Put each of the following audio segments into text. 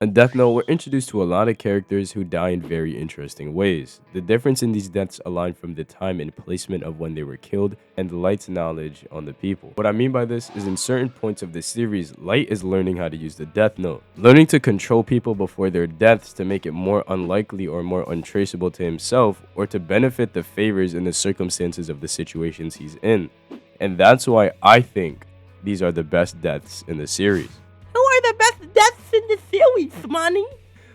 In Death Note, we're introduced to a lot of characters who die in very interesting ways. The difference in these deaths align from the time and placement of when they were killed and Light's knowledge on the people. What I mean by this is in certain points of the series, Light is learning how to use the Death Note, learning to control people before their deaths to make it more unlikely or more untraceable to himself or to benefit the favors and the circumstances of the situations he's in. And that's why I think these are the best deaths in the series. Who are the best deaths in the series, Money?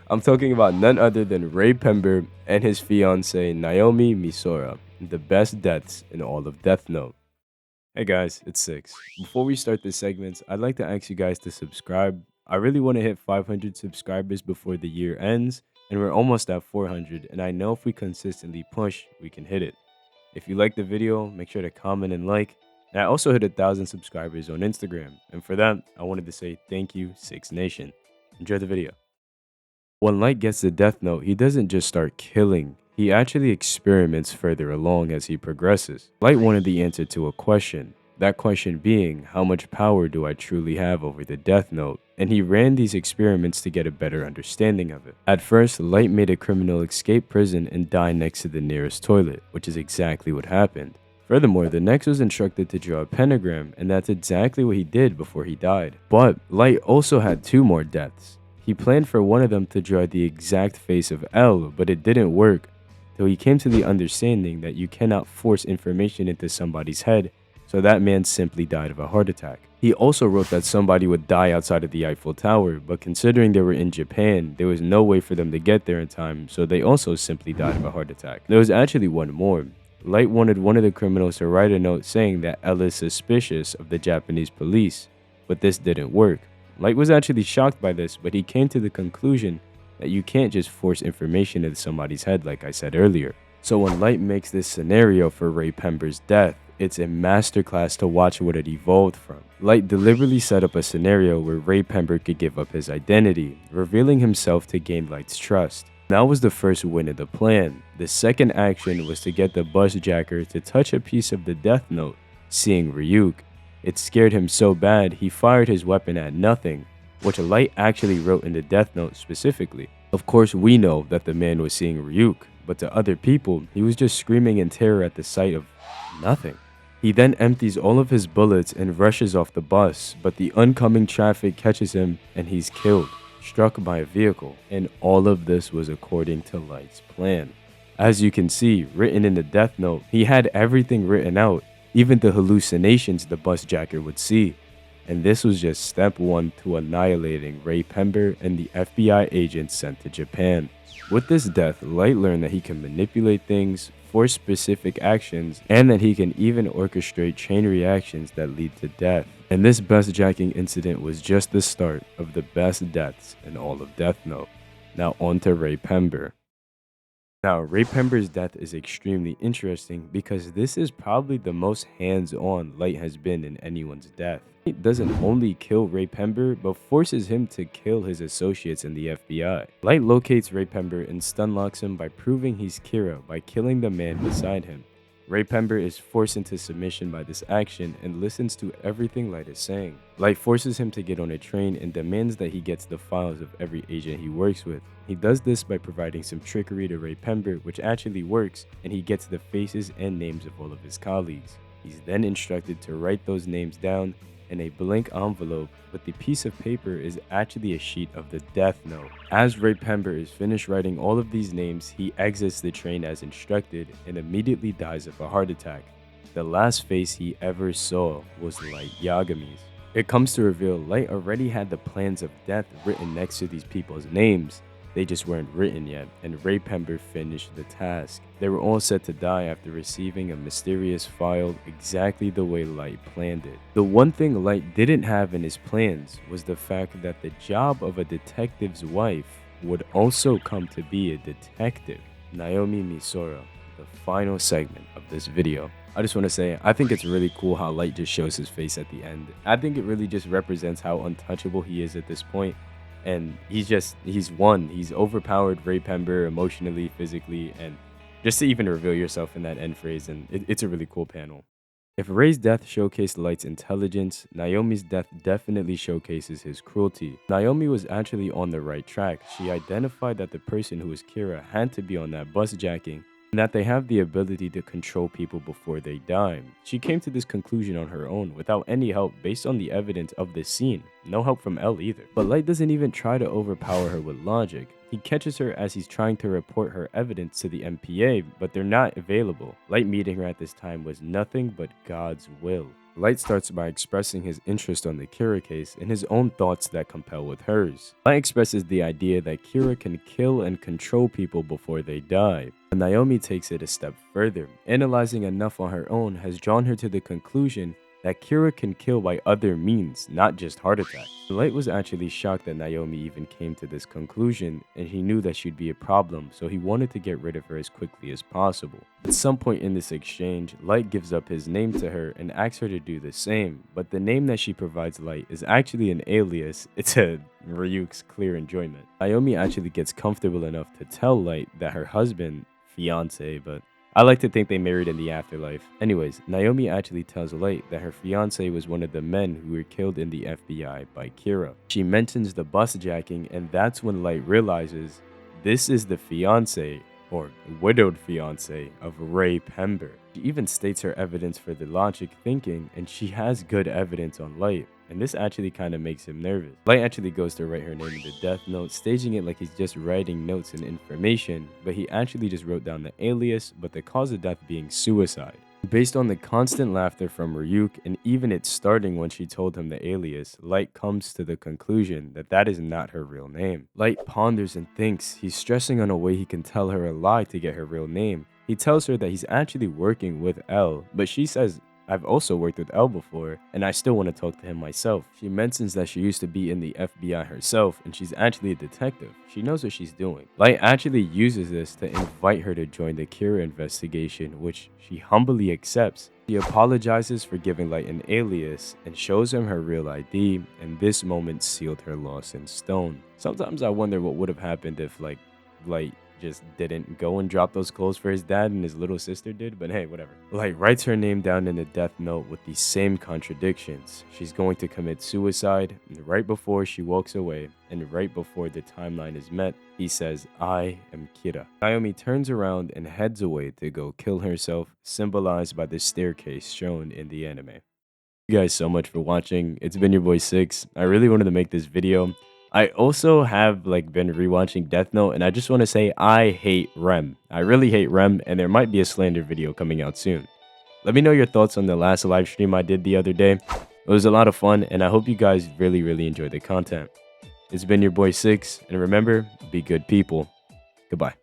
I'm talking about none other than Raye Pember and his fiancée Naomi Misora, the best deaths in all of Death Note. Hey guys, it's Six. Before we start this segment, I'd like to ask you guys to subscribe. I really want to hit 500 subscribers before the year ends, and we're almost at 400, and I know if we consistently push, we can hit it. If you like the video, make sure to comment and like. And I also hit 1,000 subscribers on Instagram, and for that, I wanted to say thank you, Six Nation. Enjoy the video. When Light gets the Death Note, he doesn't just start killing, he actually experiments further along as he progresses. Light wanted the answer to a question, that question being, how much power do I truly have over the Death Note? And he ran these experiments to get a better understanding of it. At first, Light made a criminal escape prison and die next to the nearest toilet, which is exactly what happened. Furthermore, the next was instructed to draw a pentagram, and that's exactly what he did before he died. But Light also had 2 more deaths. He planned for one of them to draw the exact face of L, but it didn't work, till he came to the understanding that you cannot force information into somebody's head, so that man simply died of a heart attack. He also wrote that somebody would die outside of the Eiffel Tower, but considering they were in Japan, there was no way for them to get there in time, so they also simply died of a heart attack. There was actually one more. Light wanted one of the criminals to write a note saying that L is suspicious of the Japanese police, but this didn't work. Light was actually shocked by this, but he came to the conclusion that you can't just force information into somebody's head like I said earlier. So when Light makes this scenario for Raye Pember's death, it's a masterclass to watch what it evolved from. Light deliberately set up a scenario where Raye Pember could give up his identity, revealing himself to gain Light's trust. That was the first win of the plan. The second action was to get the bus jacker to touch a piece of the Death Note, seeing Ryuk. It scared him so bad he fired his weapon at nothing, which Light actually wrote in the Death Note specifically. Of course, we know that the man was seeing Ryuk, but to other people, he was just screaming in terror at the sight of nothing. He then empties all of his bullets and rushes off the bus, but the oncoming traffic catches him and he's killed, struck by a vehicle, and all of this was according to Light's plan. As you can see, written in the Death Note, he had everything written out, even the hallucinations the bus jacker would see. And this was just step 1 to annihilating Raye Pember and the FBI agents sent to Japan. With this death, Light learned that he can manipulate things, force specific actions, and that he can even orchestrate chain reactions that lead to death. And this bus jacking incident was just the start of the best deaths in all of Death Note. Now on to Raye Pember. Now, Raye Pember's death is extremely interesting because this is probably the most hands-on Light has been in anyone's death. Light doesn't only kill Raye Pember, but forces him to kill his associates in the FBI. Light locates Raye Pember and stunlocks him by proving he's Kira by killing the man beside him. Raye Pember is forced into submission by this action and listens to everything Light is saying. Light forces him to get on a train and demands that he gets the files of every agent he works with. He does this by providing some trickery to Raye Pember, which actually works, and he gets the faces and names of all of his colleagues. He's then instructed to write those names down in a blank envelope, but the piece of paper is actually a sheet of the Death Note. As Raye Pember is finished writing all of these names, he exits the train as instructed and immediately dies of a heart attack. The last face he ever saw was Light Yagami's. It comes to reveal Light already had the plans of death written next to these people's names. They just weren't written yet, and Raye Pember finished the task. They were all set to die after receiving a mysterious file exactly the way Light planned it. The one thing Light didn't have in his plans was the fact that the job of a detective's wife would also come to be a detective. Naomi Misora, the final segment of this video. I just want to say, I think it's really cool how Light just shows his face at the end. I think it really just represents how untouchable he is at this point. And he's won. He's overpowered Raye Pember emotionally, physically, and just to even reveal yourself in that end phrase. And it's a really cool panel. If Ray's death showcased Light's intelligence, Naomi's death definitely showcases his cruelty. Naomi was actually on the right track. She identified that the person who was Kira had to be on that bus jacking, and that they have the ability to control people before they die. She came to this conclusion on her own without any help based on the evidence of this scene. No help from Elle either. But Light doesn't even try to overpower her with logic. He catches her as he's trying to report her evidence to the MPA, but they're not available. Light meeting her at this time was nothing but God's will. Light starts by expressing his interest on the Kira case and his own thoughts that compel with hers. Light expresses the idea that Kira can kill and control people before they die. And Naomi takes it a step further. Analyzing enough on her own has drawn her to the conclusion that Kira can kill by other means, not just heart attacks. Light was actually shocked that Naomi even came to this conclusion, and he knew that she'd be a problem, so he wanted to get rid of her as quickly as possible. At some point in this exchange, Light gives up his name to her and asks her to do the same, but the name that she provides Light is actually an alias. It's a Ryuk's clear enjoyment. Naomi actually gets comfortable enough to tell Light that her husband, fiance, but I like to think they married in the afterlife. Anyways, Naomi actually tells Light that her fiance was one of the men who were killed in the FBI by Kira. She mentions the bus jacking, and that's when Light realizes this is the fiance, or widowed fiance, of Raye Pember. She even states her evidence for the logic thinking, and she has good evidence on Light, and this actually kind of makes him nervous. Light actually goes to write her name in the death note, staging it like he's just writing notes and information, but he actually just wrote down the alias, but the cause of death being suicide. Based on the constant laughter from Ryuk, and even it starting when she told him the alias, Light comes to the conclusion that that is not her real name. Light ponders and thinks. He's stressing on a way he can tell her a lie to get her real name. He tells her that he's actually working with Elle, but she says, I've also worked with Elle before, and I still want to talk to him myself. She mentions that she used to be in the FBI herself, and she's actually a detective. She knows what she's doing. Light actually uses this to invite her to join the Kira investigation, which she humbly accepts. She apologizes for giving Light an alias and shows him her real ID, and this moment sealed her loss in stone. Sometimes I wonder what would have happened if Light just didn't go and drop those clothes for his dad and his little sister did, but hey, whatever. Light writes her name down in the death note with the same contradictions. She's going to commit suicide, and right before she walks away, and right before the timeline is met, he says, I am Kira. Naomi turns around and heads away to go kill herself, symbolized by the staircase shown in the anime. Thank you guys so much for watching. It's been your boy Six. I really wanted to make this video. I also have been rewatching Death Note, and I just want to say I hate Rem. I really hate Rem, and there might be a slander video coming out soon. Let me know your thoughts on the last live stream I did the other day. It was a lot of fun, and I hope you guys really enjoyed the content. It's been your boy Six, and remember, be good people. Goodbye.